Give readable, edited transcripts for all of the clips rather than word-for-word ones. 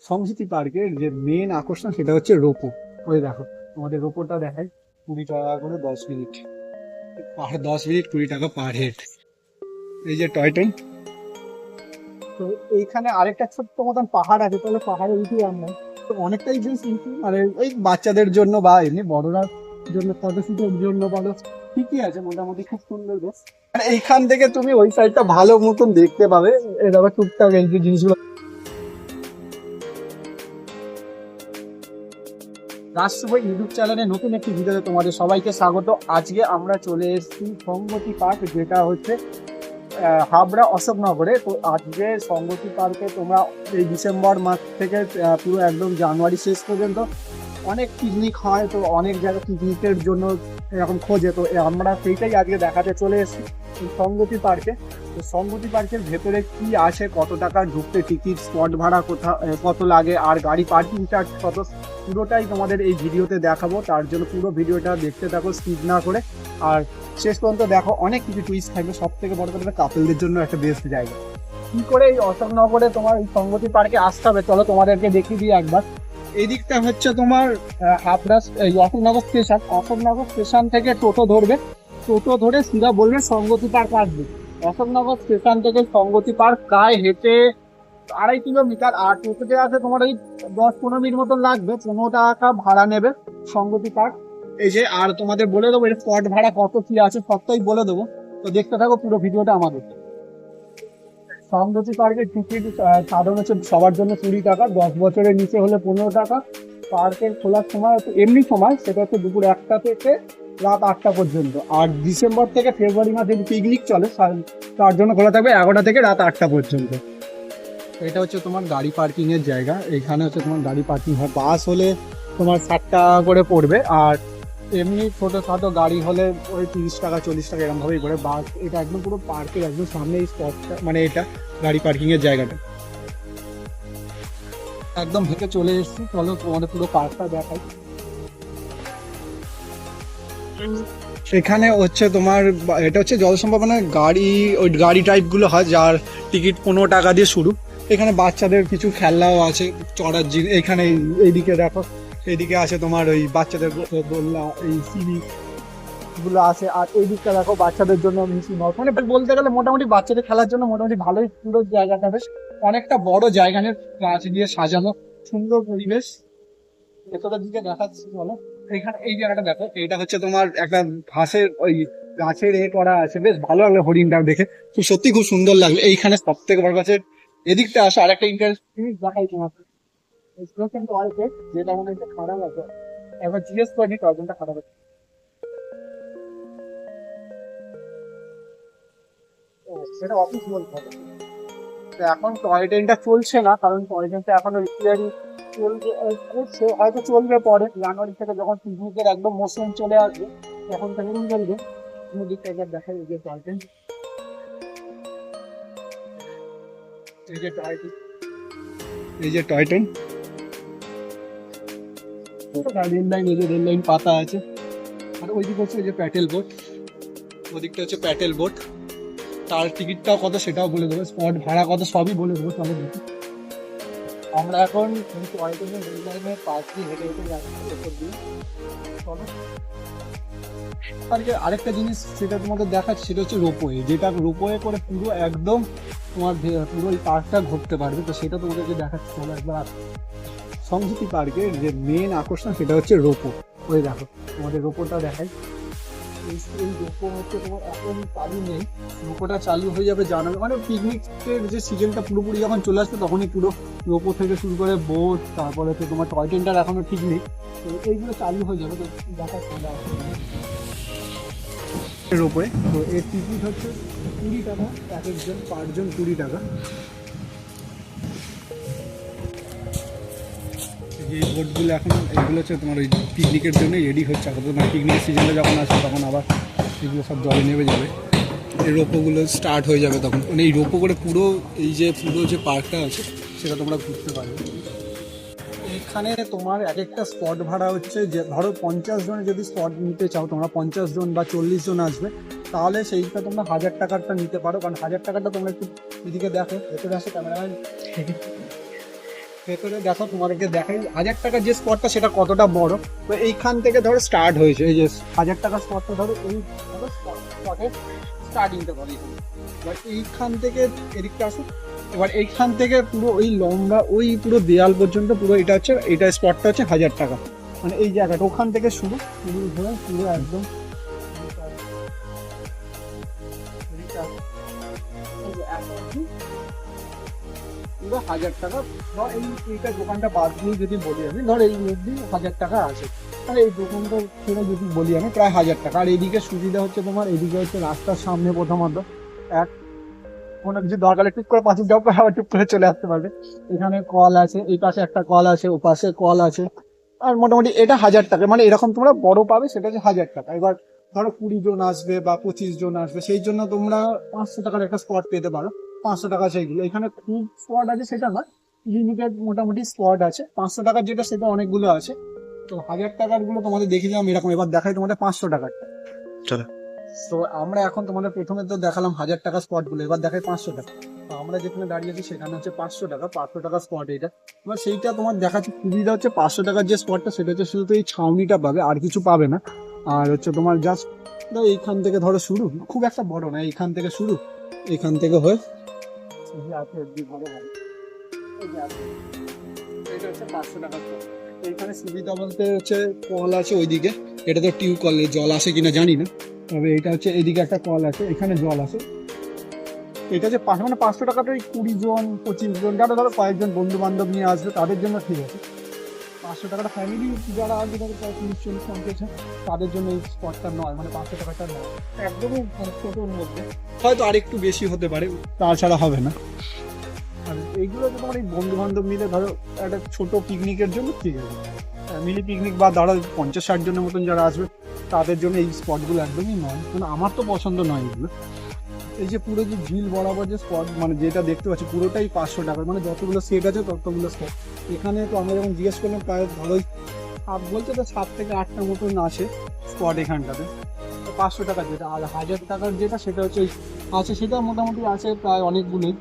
সংস্কৃতি পার্কের যে মেন আকর্ষণ সেটা হচ্ছে রোপো। ওই দেখো তোমাদের রোপোটা দেখায়, 20 টাকা করে 10 মিনিট, 10 মিনিট 20 টাকা পার হেড। এই যে টয় ট্রেন। তো এইখানে আরেকটা ছোট্ট মতন পাহাড় আছে, তাহলে পাহাড়ে উঠি আমরা। তো অনেকটাই বেশ ইজি, মানে ওই বাচ্চাদের জন্য বা এমনি বড়রা জন্য ফটোশুটের জন্য বলো, ঠিকই আছে মোটামুটি, খুব সুন্দর বেশ। মানে এইখান থেকে তুমি ওই সাইডটা ভালো মতন দেখতে পাবে। এর আবার টুকটাক এই যে জিনিসগুলো। রাষ্ট্রপতি ইউটিউব চ্যানেলে নতুন একটি ভিডিওতে তোমাদের সবাইকে স্বাগত। আজকে আমরা চলে এসেছি সংগতি পার্ক, যেটা হচ্ছে হাবড়া অশোকনগরে। তো আজকে সংগতি পার্কে তোমরা এই ডিসেম্বর মাস থেকে পুরো একদম জানুয়ারি শেষ পর্যন্ত অনেক পিকনিক হয়। তো অনেক জায়গায় পিকনিকের জন্য এরকম খোঁজে, তো আমরা সেইটাই আজকে দেখাতে চলে এসেছি এই সংগতি পার্কে। তো সংগতি পার্কের ভেতরে কি আছে, কত টাকা ঢুকতে টিকিট, স্পট ভাড়া কত লাগে, আর গাড়ি পার্কিং চার্জ কত, পুরোটাই তোমাদের এই ভিডিওতে দেখাবো। তার জন্য পুরো ভিডিওটা দেখতে থাকো স্কিপ না করে, আর শেষ পর্যন্ত দেখো। অনেক কিছু টুইস্ট থাকবে, সব থেকে বড় কথা কাপলদের জন্য একটা বেস্ট জায়গা। কি করে এই অশোকনগরে তোমার এই সংগতি পার্কে আসতে হবে, চলো তোমাদেরকে দেখিয়ে দিই একবার। এই দিকটা হচ্ছে তোমার হাবড়া অশোকনগর স্টেশন। অশোকনগর স্টেশন থেকে টোটো ধরবে, টোটো ধরে সিধা বলবে সংগতি পার্ক আসবে। অশোকনগর স্টেশন থেকে সংগতি পার্ক প্রায় হেঁটে 2.5 কিলোমিটার। আর টোটোতে আছে তোমার ওই 10-15 মিনিট মতন লাগবে, 15 টাকা ভাড়া নেবে সংগতি পার্ক। এই যে, আর তোমাদের বলে দেবো এর স্পট ভাড়া কত কি আছে, সবটাই বলে দেবো। তো দেখতে থাকো পুরো ভিডিওটা আমাদের। সংগতি পার্কের টিকিট সাধারণ হচ্ছে সবার জন্য 20 টাকা, 10 বছরের নিচে হলে 15 টাকা। পার্কের খোলার সময় হচ্ছে এমনি সময়, সেটা হচ্ছে দুপুর 1টা থেকে রাত 8টা পর্যন্ত। আর ডিসেম্বর থেকে ফেব্রুয়ারি মাসে পিকনিক চলে, তার জন্য খোলা থাকবে 11টা থেকে রাত 8টা পর্যন্ত। এটা হচ্ছে তোমার গাড়ি পার্কিং এর জায়গা। এখানে হচ্ছে তোমার গাড়ি পার্কিং হয়। বাস হলে তোমার 60 টাকা করে পড়বে, আর এমনি ছোটোখাটো গাড়ি হলে ওই 30 টাকা 40 টাকা এরকম ভাবেই করে। বাস এটা একদম পুরো পার্কের একদম সামনে এই স্পটটা, মানে এটা গাড়ি পার্কিং এর জায়গাটা। একদম হেঁটে চলে এসেছি, চলো তোমাদের পুরো পার্কটা দেখাই। এখানে হচ্ছে তোমার এটা হচ্ছে জল সম্ভাবনার গাড়ি, ওই গাড়ি টাইপগুলো হয় যার টিকিট 15 টাকা দিয়ে শুরু। এখানে বাচ্চাদের কিছু খেলনাও আছে, চড়ার জিনিস। এখানে এইদিকে দেখো, এইদিকে আছে তোমার ওই বাচ্চাদের দোলনা, এই সিঁড়ি গুলো আছে। আর এই দিকটা দেখো বাচ্চাদের জন্য মিশি নট, মানে বলতে গেলে মোটামুটি বাচ্চাদের খেলার জন্য মোটামুটি ভালোই সুন্দর জায়গাটা, বেশ অনেকটা বড় জায়গা নিয়ে গাছ দিয়ে সাজানো, সুন্দর পরিবেশ। ভেতরের দিকে দেখাচ্ছি বলো। এখানে এই জায়গাটা দেখো, এইটা হচ্ছে তোমার একটা ঘাসের ওই গাছের করা আছে, বেশ ভালো লাগলো হরিণটা দেখে, খুব সত্যি খুব সুন্দর লাগলো। এইখানে সব থেকে বড় গাছের এদিকটা আসো, আর একটা ইন্টারেস্টিং জিনিস দেখাই তোমাকে। কিন্তু অল্পে যেটা মনে হচ্ছে খারাপ আছে, একবার জিজ্ঞেস করিনি টয়লেটটা খারাপ আছে। সেটা অফিস বলতে হবে। তো এখন টয় ট্রেনটা চলছে না, কারণ টয় ট্রেনটা এখন রিপেয়ারিং চলবে, করছে, হয়তো চলবে পরে জানুয়ারি থেকে যখন পিকনিকের একদম মৌসুম চলে আসবে, তখন থেকে চলবে। দিকটা একবার দেখা যায় যে টয় ট্রেন, এই যে টয় ট্রেন, এই যে টয় ট্রেন রেল লাইন, এই যে রেল লাইন পাতা আছে। আর ওইদিকে হচ্ছে এই যে প্যাটেল বোট, ওদিকটা হচ্ছে প্যাটেল বোট। তার টিকিটটাও কত সেটাও বলে দেবো, স্পট ভাড়া কত সবই বলে দেবো। চলো দেখি। আমরা এখন টয় ট্রেনের রেল লাইনের পাশ দিয়ে হেঁটে হেঁটে যাচ্ছি ওপর দিয়ে। চলো। আর আরেকটা জিনিস সেটা তোমাদের দেখাচ্ছি, সেটা হচ্ছে রোপওয়ে, যেটা রোপওয়ে করে পুরো একদম তোমার পুরো এই পার্কটা ঘুরতে পারবে। তো সেটা তোমাদেরকে দেখাচ্ছি, চলো একবার। সংস্কৃতি পার্কের যে মেন আকর্ষণ সেটা হচ্ছে রোপো। ওই দেখো তোমাদের রোপোটা দেখাই। এই রোপো হচ্ছে তোমার এখন চালু নেই, রোপোটা চালু হয়ে যাবে জানাবে, মানে পিকনিকের যে সিজনটা পুরোপুরি যখন চলে আসবে তখনই পুরো রোপো থেকে শুরু করে বোট, তারপরে হচ্ছে তোমার টয় ট্রেনটার এখনো ঠিক নেই। তো এইগুলো চালু হয়ে যাবে, তো দেখা রোপওয়ে। তো এর টিকিট হচ্ছে 20 টাকা, এক একজন পাঁচজন 20 টাকা। এই বোটগুলো এখন এগুলো হচ্ছে তোমার ওই পিকনিকের জন্য রেডি হচ্ছে আপাতত, মানে পিকনিকের সিজনটা যখন আসবে তখন আবার এগুলো সব জলে নেমে যাবে। এই রোপোগুলো স্টার্ট হয়ে যাবে তখন, মানে এই রোপো করে পুরো এই যে পুরো যে পার্কটা আছে সেটা তোমরা ঘুরতে পারবে। এখানে তোমার এক একটা স্পট ভাড়া হচ্ছে, যে ধরো 50 জনের যদি স্পট নিতে চাও তোমরা, 50 জন বা 40 জন আসবে, তাহলে সেইটা তোমরা 1000 টাকারটা নিতে পারো। কারণ 1000 টাকাটা তোমরা একটু এদিকে দেখো, ভেতরে আসে ক্যামেরাম্যান, ভেতরে দেখো, তোমাদেরকে দেখাই 1000 টাকার যে স্পটটা সেটা কতটা বড়। তো এইখান থেকে ধরো স্টার্ট হয়েছে, এই যে 1000 টাকার স্পটটা ধরো এই স্পটের স্টার্টিংটা ধরো এখানে। এবার এইখান থেকে এদিকটা আসো, এবার এইখান থেকে পুরো ওই লম্বা ওই পুরো দেয়াল পর্যন্ত পুরো এটা হচ্ছে, এটা স্পটটা হচ্ছে 1000 টাকা। মানে এই জায়গাটা ওখান থেকে শুরু পুরো ধরে পুরো একদম পুরো 1000 টাকা। ধর এইটা দোকানটা বাদ দিয়ে যদি বলি আমি, ধর এই অবধি 1000 টাকা আছে, আর এই দোকানটা ছেড়ে যদি বলি আমি প্রায় 1000 টাকা। আর এদিকে সুবিধা হচ্ছে তোমার, এদিকে হচ্ছে রাস্তার সামনে প্রথমত এক কোনো কিছু দরকারে টুক করে পাঁচিল যাও করে আবার টুক করে চলে আসতে পারবে। এখানে কল আছে, এই পাশে একটা কল আছে, ও পাশে কল আছে। আর মোটামুটি এটা 1000 টাকা, মানে এরকম তোমরা বড় পাবে সেটা হচ্ছে 1000 টাকা। এবার ধরো 20 জন আসবে বা 25 জন আসবে, সেই জন্য তোমরা 500 টাকার একটা স্পট পেতে পারো। 500 টাকা সেইগুলো, এখানে খুব স্পট আছে সেটা না, লিমিটেড মোটামুটি স্পট আছে। 500 টাকার যেটা সেটা অনেকগুলো আছে। তো 1000 টাকার গুলো তোমাদের দেখে দিলাম এরকম। এবার দেখাই তোমাদের 500 টাকারটা। চলো। তো আমরা এখন তোমাদের প্রথমে তো দেখালাম 1000 টাকা স্পট গুলো, এবার দেখাই 500 টাকা। তো আমরা যেখানে দাঁড়িয়েছি সেখানে হচ্ছে 500 টাকা, 500 টাকা স্পট এটা। এবার সেইটা তোমার দেখাচ্ছি সুবিধা হচ্ছে 500 টাকার যে স্পটটা সেটা হচ্ছে শুধু তো এই ছাউনিটা পাবে, আর কিছু পাবে না। আর হচ্ছে তোমার জাস্ট এইখান থেকে ধরো শুরু, খুব একটা বড় না, এইখান থেকে শুরু, এইখান থেকে হয়ে এটা হচ্ছে 500 টাকা। এইখানে সুবিধা বলতে হচ্ছে কল আছে ওইদিকে, এটা তো টিউব কল, জল আসে কিনা জানি না, তবে এটা হচ্ছে এইদিকে একটা কল আছে, এখানে জল আছে। এটা হচ্ছে মানে 500 টাকাটা ওই 20 জন 25 জন যারা ধরো কয়েকজন বন্ধু বান্ধব নিয়ে আসবে তাদের জন্য ঠিক আছে। 500 টাকাটা ফ্যামিলি যারা আসবে ধরো 30-40-50 তাদের জন্য এই স্পটটা নয়, মানে 500 টাকাটা নয়, একদমই ছোটোর মধ্যে। হয়তো আর একটু বেশি হতে পারে, তাছাড়া হবে না। আর এইগুলো তো তোমার এই বন্ধু বান্ধব মিলে ধরো একটা ছোট পিকনিকের জন্য ঠিক আছে, ফ্যামিলি পিকনিক বা ধরো 50-60 জনের মতন যারা আসবে তাদের জন্য এই স্পটগুলো একদমই নয়, মানে আমার তো পছন্দ নয় এগুলো। এই যে পুরো যে ঝিল বরাবর যে স্পট, মানে যেটা দেখতে পাচ্ছি পুরোটাই 500 টাকার, মানে যতগুলো সেট আছে ততগুলো স্পট। এখানে তো আমরা যখন জিজ্ঞেস করলাম প্রায় ধরো বলছে তো 7 থেকে 8টা মতন আছে স্পট এখানটাতে। 500 টাকার যেটা, আর 1000 টাকার যেটা সেটা হচ্ছে আছে, সেটা মোটামুটি আছে প্রায় অনেকগুলোই।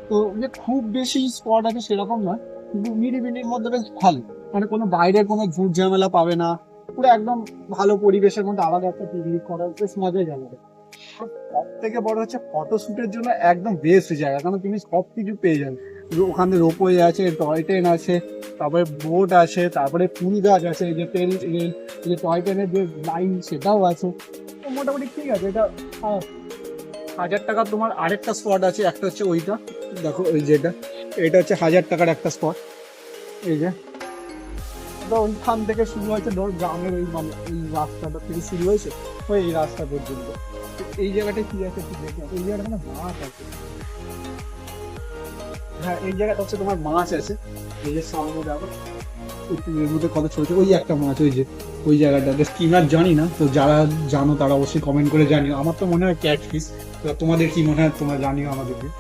তো যে খুব বেশি স্পট আছে সেরকম নয়, কিন্তু নিরিবিলির মধ্যে বেশ ভালো, মানে কোনো বাইরের কোনো ঝুট ঝামেলা পাবে না, পুরো একদম ভালো পরিবেশের মধ্যে আলাদা একটা পিকনিক করার বেশ মজাই যাবে। সব থেকে বড় হচ্ছে ফটোশুটের জন্য একদম বেস্ট জায়গা, কারণ তুমি সব কিছু পেয়ে যাবে। ওখানে রোপওয়ে আছে, টয় ট্রেন আছে, তারপরে বোট আছে, তারপরে ফুল গাছ আছে, এই যে ট্রেন, এই যে টয় ট্রেনের যে লাইন সেটাও আছে। তো মোটামুটি ঠিক আছে এটা। 1000 টাকা তোমার আরেকটা স্পট আছে, একটা হচ্ছে ওইটা দেখো, ওই যেটা এটা হচ্ছে 1000 টাকার একটা স্পট। এই যে তো ওইখান থেকে শুরু হয়েছে, ধর গ্রামের ওই মানে এই রাস্তাটা থেকে শুরু হয়েছে ওই এই রাস্তা পর্যন্ত। তো এই জায়গাটায় কি আছে একটু দেখে, এই জায়গাটা মানে মাছ আছে। হ্যাঁ, এই জায়গাটা হচ্ছে তোমার মাছ আছে, এই যে সামনে দেখো একটু এর মধ্যে কত ছোট ছোট, ওই একটা মাছ, ওই যে ওই জায়গাটাতে স্কিমার জানি না, তো যারা জানো তারা অবশ্যই কমেন্ট করে জানিও। আমার তো মনে হয় ক্যাট ফিশ, তো তোমাদের কি মনে হয় তোমরা জানিও আমাদেরকে।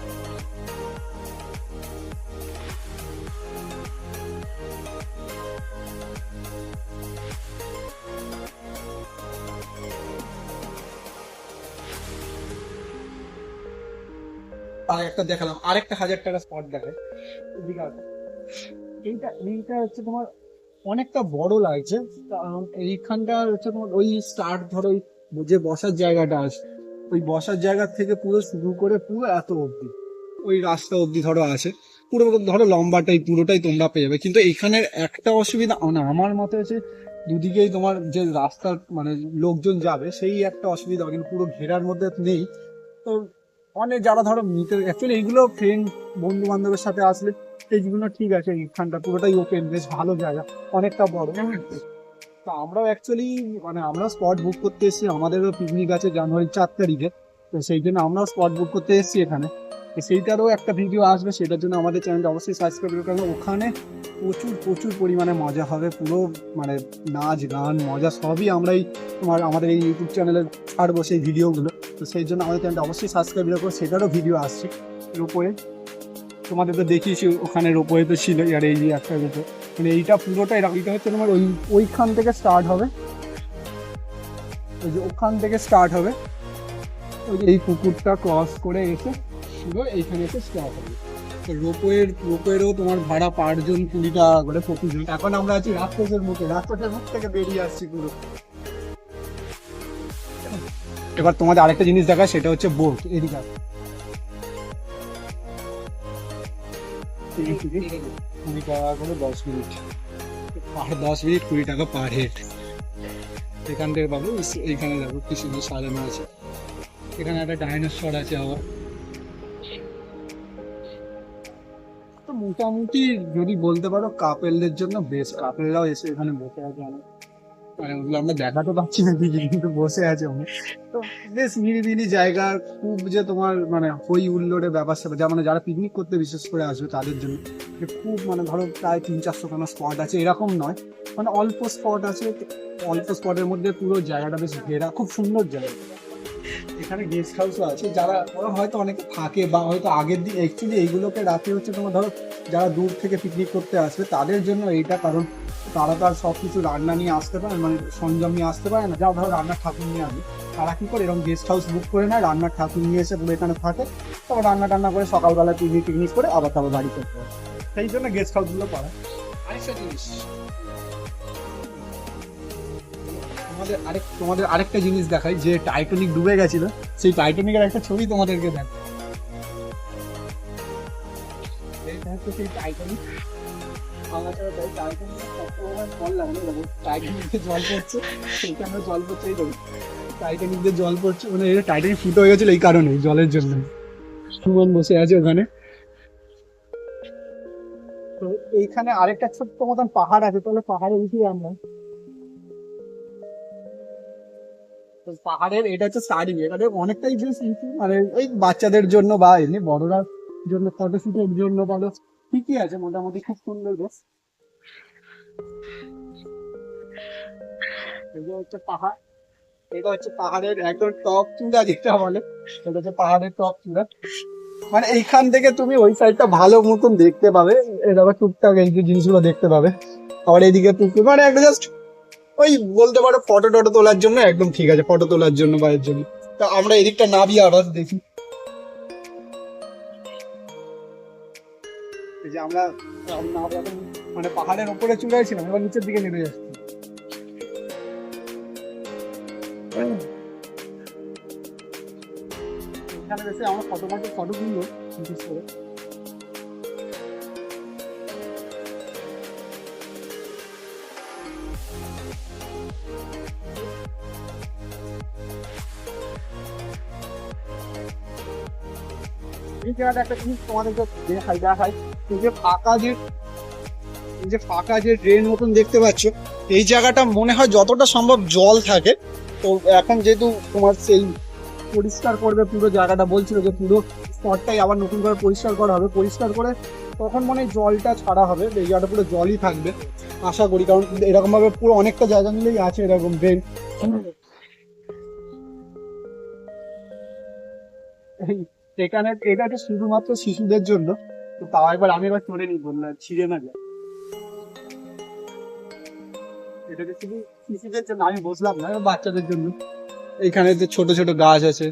আর একটা দেখালাম, আরেকটা 1000 টাকা স্পট দেখায়, এদিকে আসো। এইটা এইটা হচ্ছে তোমার অনেকটা বড় লাগছে, কারণ এইখানটা হচ্ছে তোমার ওই স্টার্ট ধরো ওই যে বসার জায়গাটা আছে, ওই বসার জায়গা থেকে পুরো শুরু করে পুরো এত অবধি ওই রাস্তা অবধি ধরো আছে, পুরো ধরো লম্বাটাই পুরোটাই তোমরা পেয়ে যাবে। কিন্তু এইখানের একটা অসুবিধা, মানে আমার মতে হচ্ছে দুদিকেই তোমার যে রাস্তার মানে লোকজন যাবে সেই একটা অসুবিধা, কিন্তু পুরো ঘেরার মধ্যে নেই। তো অনেক যারা ধরো নিতে অ্যাকচুয়ালি এইগুলো ফ্রেন্ড বন্ধু বান্ধবের সাথে আসলে এইগুলো ঠিক আছে, এইখানটা পুরোটাই ওপেন, বেশ ভালো জায়গা, অনেকটা বড়। তো আমরাও অ্যাকচুয়ালি মানে আমরা স্পট বুক করতে এসেছি, আমাদেরও পিকনিক আছে জানুয়ারি 4 তারিখে, তো সেই জন্য আমরাও স্পট বুক করতে এসেছি এখানে। তো সেইটারও একটা ভিডিও আসবে, সেটার জন্য আমাদের চ্যানেলটা অবশ্যই সাবস্ক্রাইব করবে, কারণ ওখানে প্রচুর প্রচুর পরিমাণে মজা হবে, পুরো মানে নাচ গান মজা সবই আমরাই তোমার আমাদের এই ইউটিউব চ্যানেলে ছাড়বো সেই ভিডিওগুলো। তো সেই জন্য আমাদের চ্যানেলটা অবশ্যই সাবস্ক্রাইব করবো, সেটারও ভিডিও আসছে। রোপওয়ে তোমাদের তো দেখিয়েছি, ওখানে রোপওয়ে তো ছিল, আর এই যে একটা রোপো, মানে এইটা পুরোটাই এটা হচ্ছে তোমার ওইখান থেকে স্টার্ট হবে, ওই যে ওখান থেকে স্টার্ট হবে, ওই যে এই পুকুরটা ক্রস করে এসে পুরো এইখানে এসে স্টপ হবে। রোপওয়েরও তোমার ভাড়া পার জন 20 টাকা করে প্রতিজন। এখন আমরা আছি রাক্ষসের মুখ থেকে বেরিয়ে আসছি পুরো। এবার তোমাদের আরেকটা জিনিস দেখা, সেটা হচ্ছে বোট। এদিকে 20 টাকা করে 10 মিনিট, আর 10 মিনিট 20 টাকা পার হেড। এখান থেকে পাবো, এইখানে যাবো, কি সুন্দর সাজানো আছে। এখানে একটা ডাইনোসর আছে আবার। তো মোটামুটি যদি বলতে পারো কাপেলদের জন্য বেস্ট। কাপেলরাও এসে এখানে বসে আছে অনেক, মানে ওগুলো আমরা দেখাতে পাচ্ছি না দিদি, কিন্তু বসে আছে অনেক। তো বেশ নিরিবিলি জায়গা, খুব যে তোমার মানে হই হুল্লোড়ে ব্যাপার স্যাপার, যেমন যারা পিকনিক করতে বিশেষ করে আসবে তাদের জন্য যে খুব মানে ধরো প্রায় 300-400 খানা স্পট আছে এরকম নয়, মানে অল্প স্পট আছে। অল্প স্পটের মধ্যে পুরো জায়গাটা বেশ ঘেরা, খুব সুন্দর জায়গা। এখানে গেস্ট হাউসও আছে, যারা ওরা হয়তো অনেকে থাকে বা হয়তো আগের দিন অ্যাকচুয়ালি এইগুলোকে রাতে হচ্ছে তোমার ধরো যারা দূর থেকে পিকনিক করতে আসবে তাদের জন্য এইটা, কারণ তারা তো আর সব কিছু রান্না নিয়ে আসতে পারে, মানে সরঞ্জাম নিয়ে আসতে পারে না। যা ধরো রান্নার ঠাকুর নিয়ে আসবে, তারা কি করে এরকম গেস্ট হাউস বুক করে নেয়, রান্নার ঠাকুর নিয়ে এসে পুরো এখানে থাকে, তারপর রান্না টান্না করে সকালবেলা পিকনিক করে আবার তারপর বাড়ি করতে হয়। সেই জন্য গেস্ট হাউসগুলো করা। আরেকটা জিনিস তোমাদের আরেকটা জিনিস দেখাই, যে টাইটানিক ডুবে গেছিল, সেই টাইটানিকের একটা ছবি তোমাদেরকে দেখ। সেই টাইটানিক জল পড়ছে, মানে টাইটানিক ফুটো হয়ে গেছিল এই কারণে, জলের জন্য। সুমন বসে আছে ওখানে। তো এইখানে আরেকটা ছোট্ট মতন পাহাড় আছে, তাহলে পাহাড়ে উঠি আমরা। পাহাড়ের এটা হচ্ছে স্টার্টিং, এখানে অনেকটাই বেশ মানে ওই বাচ্চাদের জন্য বা এমনি বড়রা জন্য ফটোশুটের জন্য ভালো, ঠিকই আছে মোটামুটি, খুব সুন্দর বেশ। এটা হচ্ছে পাহাড়, এটা হচ্ছে পাহাড়ের একদম টপ চূড়া যেটা বলে, এটা হচ্ছে পাহাড়ের টপ চূড়া। মানে এইখান থেকে তুমি ওই সাইডটা ভালো মতন দেখতে পাবে, এটা আবার টুকটাক এই যে জিনিসগুলো দেখতে পাবে। আবার এইদিকে পুকুর, মানে একটা জাস্ট ওই বলতে পারো ফটো টটো তোলার জন্য একদম ঠিক আছে, ফটো তোলার জন্য বা এর জন্য। তা আমরা এদিকটা নাবি আবার দেখি, এই যে আমরা মানে পাহাড়ের ওপরে চূড়ায় ছিলাম, এবার নিচের দিকে নেমে যাচ্ছি। এখানে বেশি আমরা ফটো তুলবো বিশেষ করে। এই জায়গাটা একটা জিনিস তোমাদেরকে দেখাই, এই যে ফাঁকা যে ড্রেন মতন দেখতে পাচ্ছ, এই জায়গাটা মনে হয় যতটা সম্ভব জল থাকে। তো এখন যেহেতু তোমার সেই পরিষ্কার করবে পুরো জায়গাটা, বলছিল যে পুরো স্পটটাই আবার নতুন করে পরিষ্কার করা হবে, পরিষ্কার করে তখন মনে হয় জলটা ছাড়া হবে, এই জায়গাটা পুরো জলই থাকবে আশা করি, কারণ এরকম ভাবে পুরো অনেকটা জায়গা মিলেই আছে এরকম ড্রেন। এখানে এটা হচ্ছে শুধুমাত্র শিশুদের জন্য, তো তাও একবার আমি এবার চলে নিই, বললাম ছিঁড়ে না যায়। এটাকে শুধু শিশুদের জন্য আমি বসলাম না, বাচ্চাদের জন্য। এইখানে যে ছোট ছোট গাছ আছে,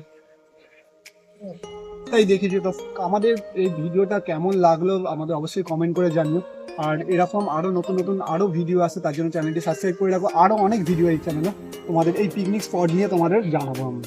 তাই দেখেছি। তো আমাদের এই ভিডিওটা কেমন লাগলো আমাদের অবশ্যই কমেন্ট করে জানিও। আর এরকম আরো নতুন নতুন আরো ভিডিও আছে, তার জন্য চ্যানেলটি সাবস্ক্রাইব করে রাখো। আরো অনেক ভিডিও এই চ্যানেলে তোমাদের এই পিকনিক স্পট নিয়ে তোমাদের জানাবো আমরা।